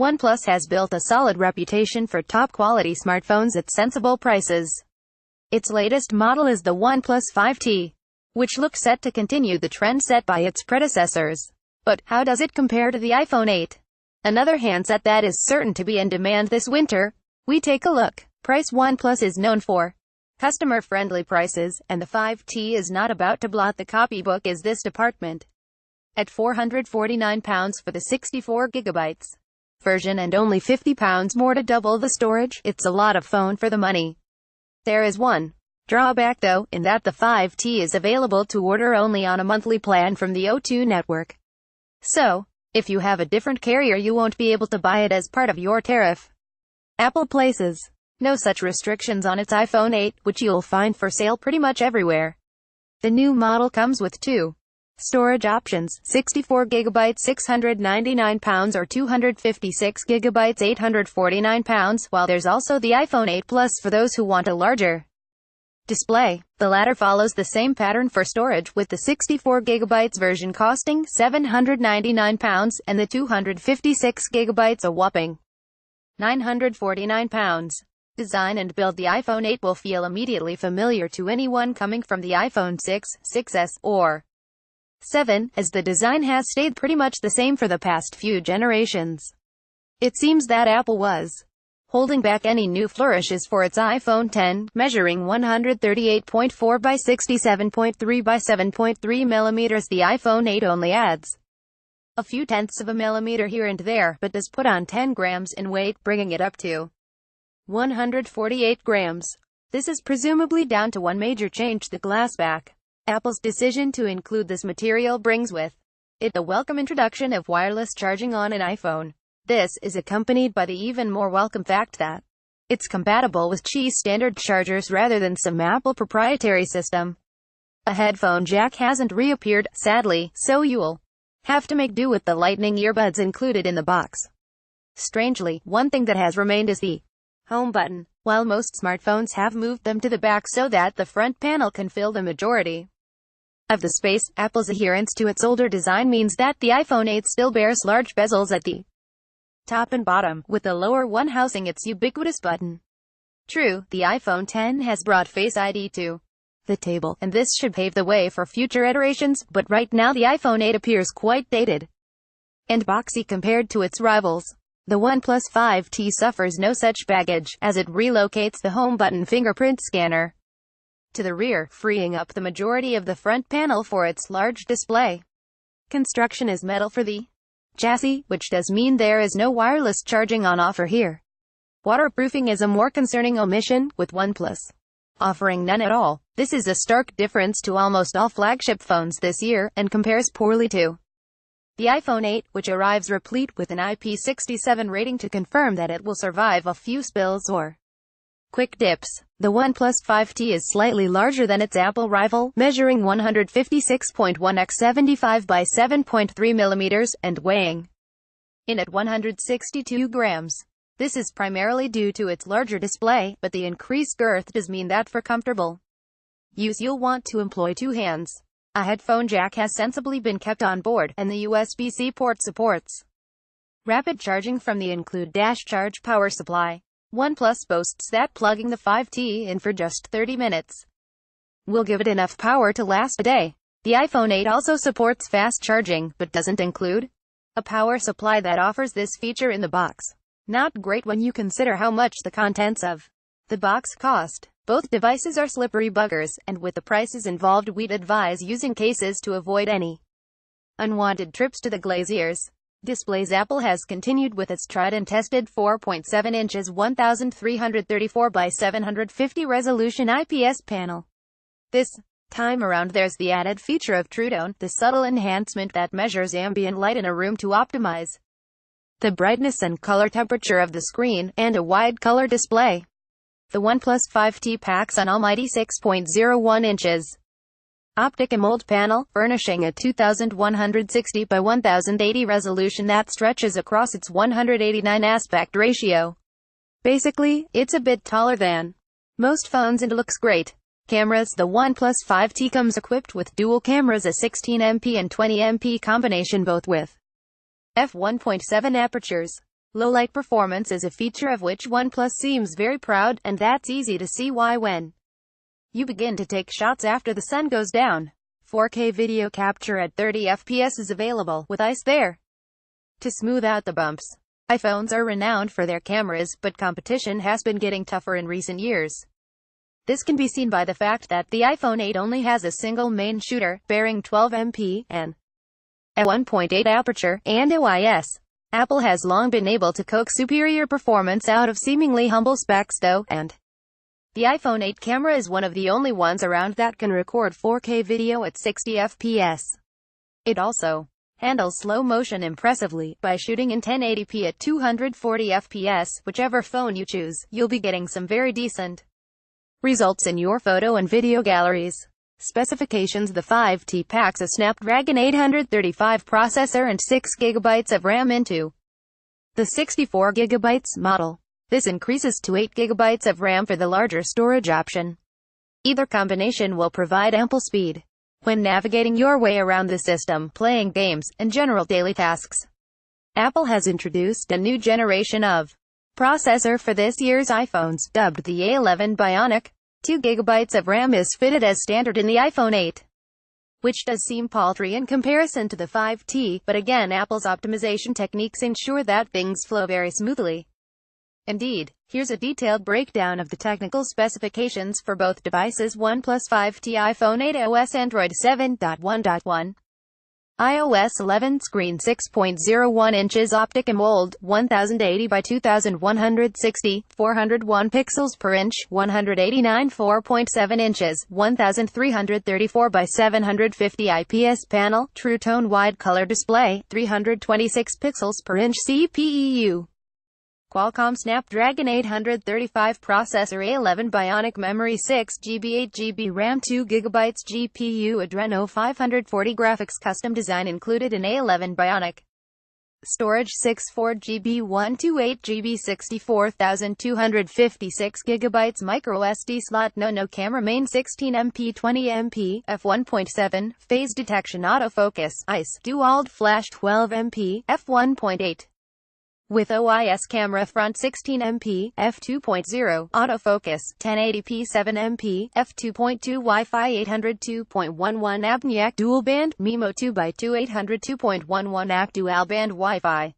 OnePlus has built a solid reputation for top-quality smartphones at sensible prices. Its latest model is the OnePlus 5T, which looks set to continue the trend set by its predecessors. But how does it compare to the iPhone 8? Another handset that is certain to be in demand this winter? We take a look. Price: OnePlus is known for customer-friendly prices, and the 5T is not about to blot the copybook in this department. At £449 for the 64GB version and only £50 more to double the storage, it's a lot of phone for the money. There is one drawback though, in that the 5T is available to order only on a monthly plan from the O2 network. So, if you have a different carrier you won't be able to buy it as part of your tariff. Apple places no such restrictions on its iPhone 8, which you'll find for sale pretty much everywhere. The new model comes with two storage options: 64GB £699 or 256GB £849, while there's also the iPhone 8 Plus for those who want a larger display. The latter follows the same pattern for storage, with the 64GB version costing £799 and the 256GB a whopping £949. Design and build: the iPhone 8 will feel immediately familiar to anyone coming from the iPhone 6, 6S, or 7, as the design has stayed pretty much the same for the past few generations. It seems that Apple was holding back any new flourishes for its iPhone 10, measuring 138.4 by 67.3 by 7.3 mm. The iPhone 8 only adds a few tenths of a millimeter here and there, but does put on 10 grams in weight, bringing it up to 148 grams. This is presumably down to one major change: the glass back. Apple's decision to include this material brings with it the welcome introduction of wireless charging on an iPhone. This is accompanied by the even more welcome fact that it's compatible with Qi standard chargers rather than some Apple proprietary system. A headphone jack hasn't reappeared, sadly, so you'll have to make do with the lightning earbuds included in the box. Strangely, one thing that has remained is the home button. While most smartphones have moved them to the back so that the front panel can fill the majority of the space, Apple's adherence to its older design means that the iPhone 8 still bears large bezels at the top and bottom, with the lower one housing its ubiquitous button. True, the iPhone 10 has brought Face ID to the table, and this should pave the way for future iterations, but right now the iPhone 8 appears quite dated and boxy compared to its rivals. The OnePlus 5T suffers no such baggage, as it relocates the home button fingerprint scanner to the rear, freeing up the majority of the front panel for its large display. Construction is metal for the chassis, which does mean there is no wireless charging on offer here. Waterproofing is a more concerning omission, with OnePlus offering none at all. This is a stark difference to almost all flagship phones this year, and compares poorly to the iPhone 8, which arrives replete with an IP67 rating to confirm that it will survive a few spills or quick dips. The OnePlus 5T is slightly larger than its Apple rival, measuring 156.1 x 75 by 7.3 mm, and weighing in at 162 grams. This is primarily due to its larger display, but the increased girth does mean that for comfortable use you'll want to employ two hands. A headphone jack has sensibly been kept on board, and the USB-C port supports rapid charging from the include charge power supply. OnePlus boasts that plugging the 5T in for just 30 minutes will give it enough power to last a day. The iPhone 8 also supports fast charging, but doesn't include a power supply that offers this feature in the box. Not great when you consider how much the contents of the box cost. Both devices are slippery buggers, and with the prices involved we'd advise using cases to avoid any unwanted trips to the glaziers. Displays: Apple has continued with its tried and tested 4.7 inches 1334 by 750 resolution IPS panel. This time around there's the added feature of TrueTone, the subtle enhancement that measures ambient light in a room to optimize the brightness and color temperature of the screen, and a wide color display. The OnePlus 5T packs an almighty 6.01 inches optic AMOLED panel, furnishing a 2160 by 1080 resolution that stretches across its 189 aspect ratio. Basically, it's a bit taller than most phones and looks great. Cameras: the OnePlus 5T comes equipped with dual cameras, a 16MP and 20MP combination, both with f1.7 apertures. Low light performance is a feature of which OnePlus seems very proud, and that's easy to see why when you begin to take shots after the sun goes down. 4K video capture at 30 FPS is available, with ice there to smooth out the bumps. iPhones are renowned for their cameras, but competition has been getting tougher in recent years. This can be seen by the fact that the iPhone 8 only has a single main shooter, bearing 12 MP, and a 1.8 aperture, and OIS. Apple has long been able to coax superior performance out of seemingly humble specs though, and the iPhone 8 camera is one of the only ones around that can record 4K video at 60 FPS. It also handles slow motion impressively. By shooting in 1080p at 240 FPS, whichever phone you choose, you'll be getting some very decent results in your photo and video galleries. Specifications: the 5T packs a Snapdragon 835 processor and 6GB of RAM into the 64GB model. This increases to 8GB of RAM for the larger storage option. Either combination will provide ample speed when navigating your way around the system, playing games, and general daily tasks. Apple has introduced a new generation of processor for this year's iPhones, dubbed the A11 Bionic. 2GB of RAM is fitted as standard in the iPhone 8, which does seem paltry in comparison to the 5T, but again, Apple's optimization techniques ensure that things flow very smoothly. Indeed, here's a detailed breakdown of the technical specifications for both devices: OnePlus 5T, iPhone 8 OS, Android 7.1.1, iOS 11, screen 6.01 inches, optic AMOLED, 1080 by 2160, 401 pixels per inch, 189 4.7 inches, 1334 by 750 IPS panel, True Tone wide color display, 326 pixels per inch, CPU. Qualcomm Snapdragon 835 processor, A11 Bionic, memory 6GB 8GB RAM, 2GB GPU, Adreno 540 graphics, custom design included in A11 Bionic. Storage 64GB 128GB 64,256GB microSD slot. No camera, main 16MP 20MP f1.7, phase detection, autofocus, ICE, dual flash 12MP f1.8. With OIS camera, front 16MP, f2.0, autofocus, 1080p 7MP, f2.2, Wi-Fi 802.11 apnea, dual band, MIMO 2x2 802.11 AC dual band Wi-Fi.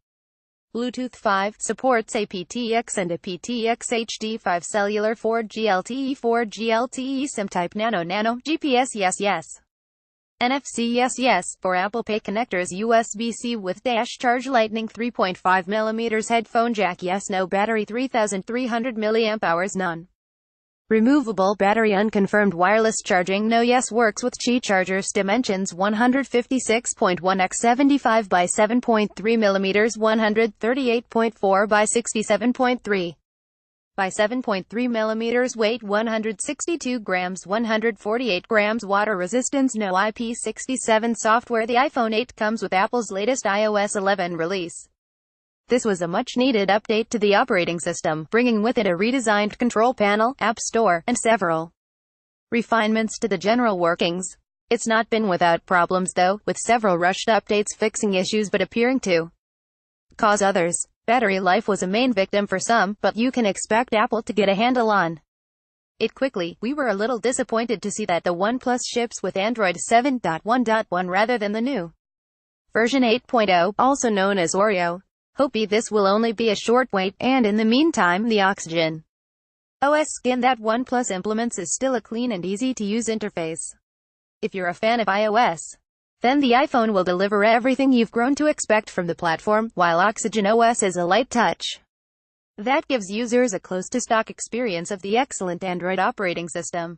Bluetooth 5, supports aptX and aptX HD5, cellular 4G LTE 4G LTE, SIM type nano, GPS yes. NFC yes. For Apple Pay connectors, USB-C with dash charge, Lightning 3.5mm, headphone jack yes, no battery, 3300 mAh, none. Removable battery, unconfirmed. Wireless charging, no yes, works with Qi chargers. Dimensions: 156.1 x 75 by 7.3mm, 138.4 by 67.3 by 7.3mm, weight 162 grams, 148 grams, water resistance, no IP67 software. The iPhone 8 comes with Apple's latest iOS 11 release. This was a much-needed update to the operating system, bringing with it a redesigned control panel, app store, and several refinements to the general workings. It's not been without problems though, with several rushed updates fixing issues but appearing to cause others. Battery life was a main victim for some, but you can expect Apple to get a handle on it quickly. We were a little disappointed to see that the OnePlus ships with Android 7.1.1 rather than the new version 8.0, also known as Oreo. Hopefully this will only be a short wait, and in the meantime, the Oxygen OS skin that OnePlus implements is still a clean and easy-to-use interface. If you're a fan of iOS, then the iPhone will deliver everything you've grown to expect from the platform, while Oxygen OS is a light touch that gives users a close-to-stock experience of the excellent Android operating system.